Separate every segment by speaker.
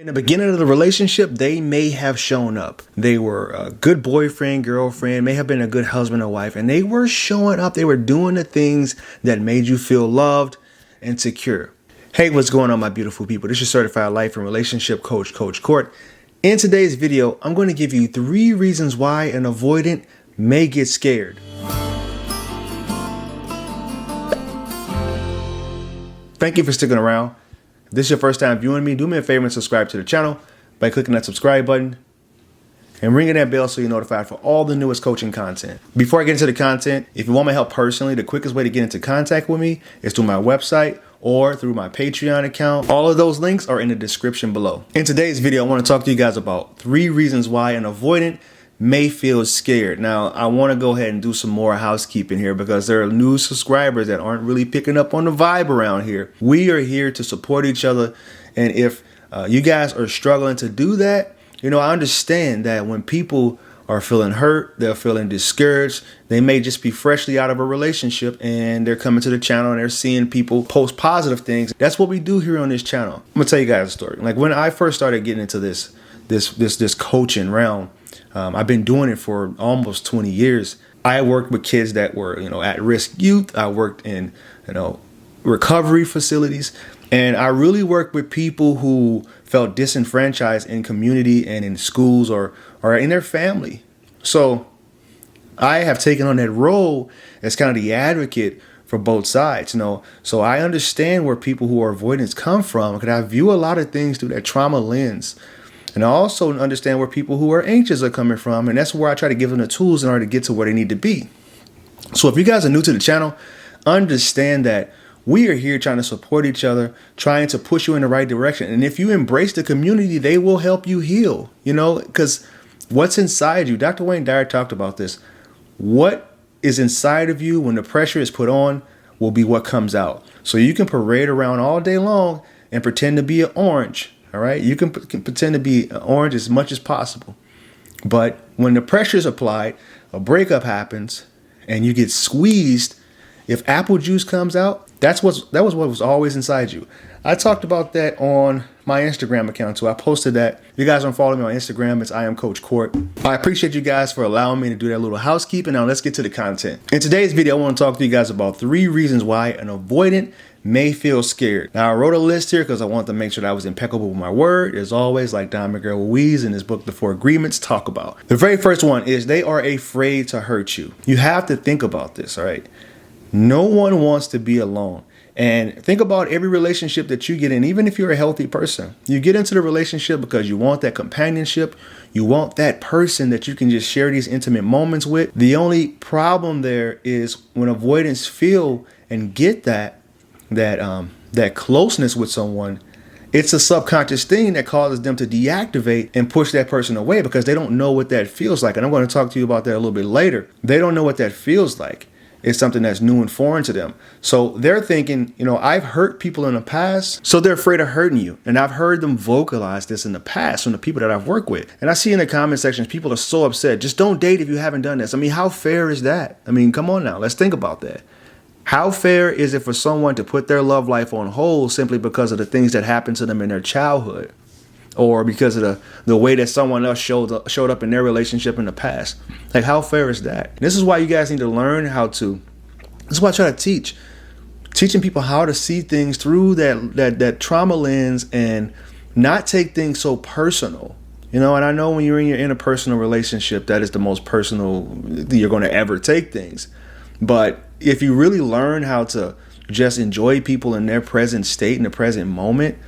Speaker 1: In the beginning of the relationship, they may have shown up. They were a good boyfriend, girlfriend, may have been a good husband or wife, and they were showing up. They were doing the things that made you feel loved and secure. Hey, what's going on, my beautiful people? This is your certified life and relationship coach, Coach Court. In today's video, I'm going to give you 3 reasons why an avoidant may get scared. Thank you for sticking around. If this is your first time viewing me, do me a favor and subscribe to the channel by clicking that subscribe button and ringing that bell so you're notified for all the newest coaching content. Before I get into the content, if you want my help personally, the quickest way to get into contact with me is through my website or through my Patreon account. All of those links are in the description below. In today's video, I want to talk to you guys about 3 reasons why an avoidant may feel scared. Now, I want to go ahead and do some more housekeeping here because there are new subscribers that aren't really picking up on the vibe around here. We are here to support each other. And if you guys are struggling to do that, I understand that when people are feeling hurt, they're feeling discouraged, they may just be freshly out of a relationship and they're coming to the channel and they're seeing people post positive things. That's what we do here on this channel. I'm gonna tell you guys a story. Like when I first started getting into this coaching realm, I've been doing it for almost 20 years. I worked with kids that were, at-risk youth. I worked in, recovery facilities. And I really worked with people who felt disenfranchised in community and in schools or in their family. So I have taken on that role as kind of the advocate for both sides, So I understand where people who are avoidants come from because I view a lot of things through that trauma lens. And I also understand where people who are anxious are coming from. And that's where I try to give them the tools in order to get to where they need to be. So if you guys are new to the channel, understand that we are here trying to support each other, trying to push you in the right direction. And if you embrace the community, they will help you heal, because what's inside you, Dr. Wayne Dyer talked about this. What is inside of you when the pressure is put on will be what comes out. So you can parade around all day long and pretend to be an orange. All right, you can pretend to be orange as much as possible. But when the pressure is applied, a breakup happens and you get squeezed, if apple juice comes out, that was what was always inside you. I talked about that on my Instagram account too. I posted that. If you guys don't follow me on Instagram, it's I am Coach Court. I appreciate you guys for allowing me to do that little housekeeping. Now let's get to the content. In today's video, I want to talk to you guys about 3 reasons why an avoidant may feel scared. Now I wrote a list here because I wanted to make sure that I was impeccable with my word, as always, like Don Miguel Ruiz in his book, The 4 Agreements, talk about. The very first one is they are afraid to hurt you. You have to think about this, all right? No one wants to be alone. And think about every relationship that you get in, even if you're a healthy person. You get into the relationship because you want that companionship. You want that person that you can just share these intimate moments with. The only problem there is when avoidants feel and get that closeness with someone, it's a subconscious thing that causes them to deactivate and push that person away because they don't know what that feels like. And I'm going to talk to you about that a little bit later. They don't know what that feels like. It's something that's new and foreign to them. So they're thinking, I've hurt people in the past, so they're afraid of hurting you. And I've heard them vocalize this in the past from the people that I've worked with. And I see in the comment sections, people are so upset. Just don't date if you haven't done this. How fair is that? Come on now, let's think about that. How fair is it for someone to put their love life on hold simply because of the things that happened to them in their childhood? Or because of the way that someone else showed up in their relationship in the past? Like, how fair is that? This is why you guys need to learn this is why I try to teach. Teaching people how to see things through that trauma lens and not take things so personal. And I know when you're in your interpersonal relationship, that is the most personal you're going to ever take things. But if you really learn how to just enjoy people in their present state, in the present moment,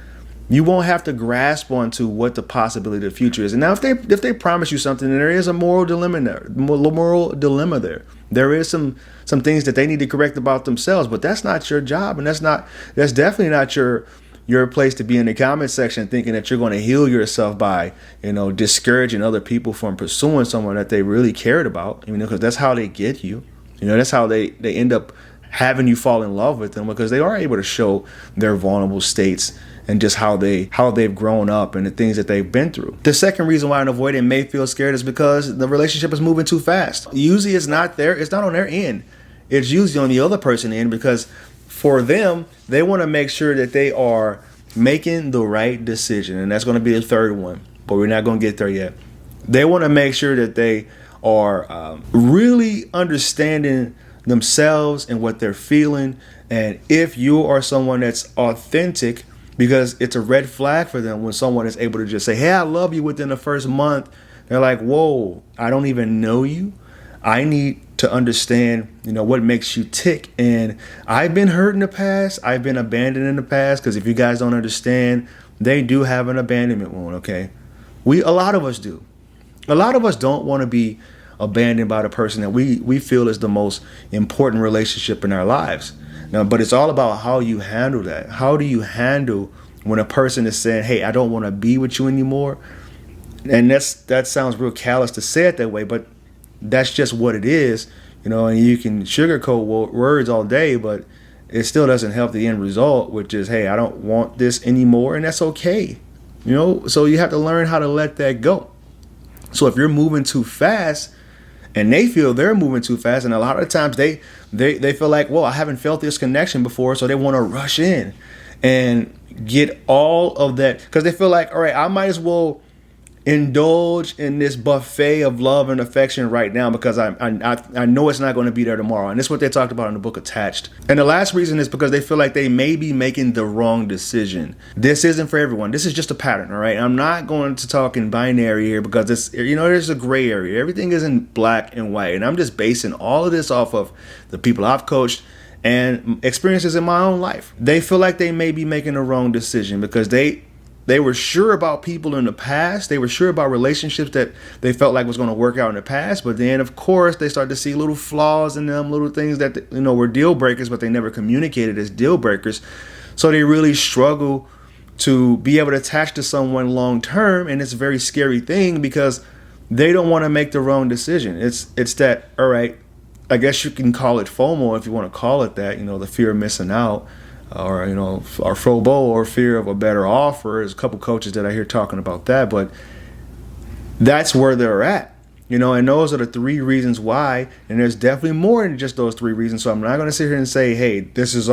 Speaker 1: you won't have to grasp onto what the possibility of the future is. And now if they promise you something, then there is a moral dilemma there. There is some things that they need to correct about themselves, but that's not your job. And that's definitely not your place to be in the comment section thinking that you're going to heal yourself by, discouraging other people from pursuing someone that they really cared about, because that's how they get you. That's how they end up having you fall in love with them, because they are able to show their vulnerable states and just how they've grown up and the things that they've been through. The second reason why an avoidant may feel scared is because the relationship is moving too fast. Usually it's not on their end. It's usually on the other person's end, because for them, they want to make sure that they are making the right decision, and that's going to be the third one, but we're not going to get there yet. They want to make sure that they are really understanding themselves and what they're feeling. And if you are someone that's authentic, because it's a red flag for them when someone is able to just say, hey, I love you within the first month. They're like, whoa, I don't even know you. I need to understand, what makes you tick. And I've been hurt in the past. I've been abandoned in the past. Because if you guys don't understand, they do have an abandonment wound, okay? A lot of us do. A lot of us don't want to be abandoned by the person that we feel is the most important relationship in our lives. Now, but it's all about how you handle that. How do you handle when a person is saying, hey, I don't want to be with you anymore? And that sounds real callous to say it that way, but that's just what it is, and you can sugarcoat words all day, but it still doesn't help the end result, which is, hey, I don't want this anymore, and that's okay. So you have to learn how to let that go. So if you're moving too fast and they feel they're moving too fast, and a lot of times they feel like, well, I haven't felt this connection before, so they want to rush in and get all of that because they feel like, all right, I might as well indulge in this buffet of love and affection right now because I know it's not going to be there tomorrow. And this is what they talked about in the book Attached. And the last reason is because they feel like they may be making the wrong decision. This isn't for everyone. This is just a pattern, all right? I'm not going to talk in binary here because it's, there's a gray area. Everything isn't black and white. And I'm just basing all of this off of the people I've coached and experiences in my own life. They feel like they may be making the wrong decision because they were sure about people in the past. They were sure about relationships that they felt like was going to work out in the past. But then, of course, they started to see little flaws in them, little things that, were deal breakers, but they never communicated as deal breakers. So they really struggle to be able to attach to someone long term. And it's a very scary thing because they don't want to make the wrong decision. It's that, all right, I guess you can call it FOMO if you want to call it that, the fear of missing out. Or FOBO, or fear of a better offer. There's a couple coaches that I hear talking about that, but that's where they're at, and those are the three reasons why. And there's definitely more than just those three reasons. So I'm not going to sit here and say, hey, this is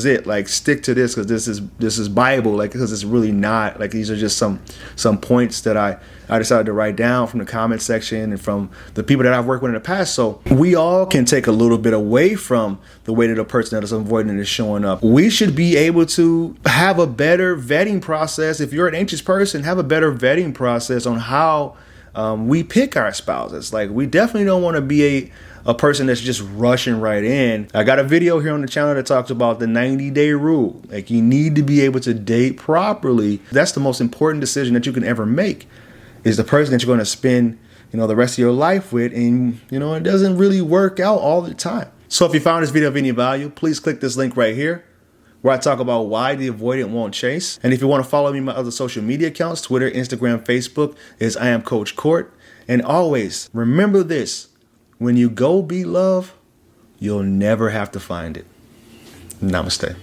Speaker 1: it. Like, stick to this because this is Bible. Like, because it's really not. Like, these are just some points that I decided to write down from the comment section and from the people that I've worked with in the past. So we all can take a little bit away from the way that a person that is avoidant is showing up. We should be able to have a better vetting process. If you're an anxious person, have a better vetting process on how we pick our spouses. Like, we definitely don't want to be a person that's just rushing right in. I got a video here on the channel that talks about the 90-day rule. Like, you need to be able to date properly. That's the most important decision that you can ever make, is the person that you're going to spend, the rest of your life with. And, it doesn't really work out all the time. So if you found this video of any value, please click this link right here, where I talk about why the avoidant won't chase. And if you want to follow me on my other social media accounts, Twitter, Instagram, Facebook, is I am Coach Court. And always remember this: when you go be love, you'll never have to find it. Namaste.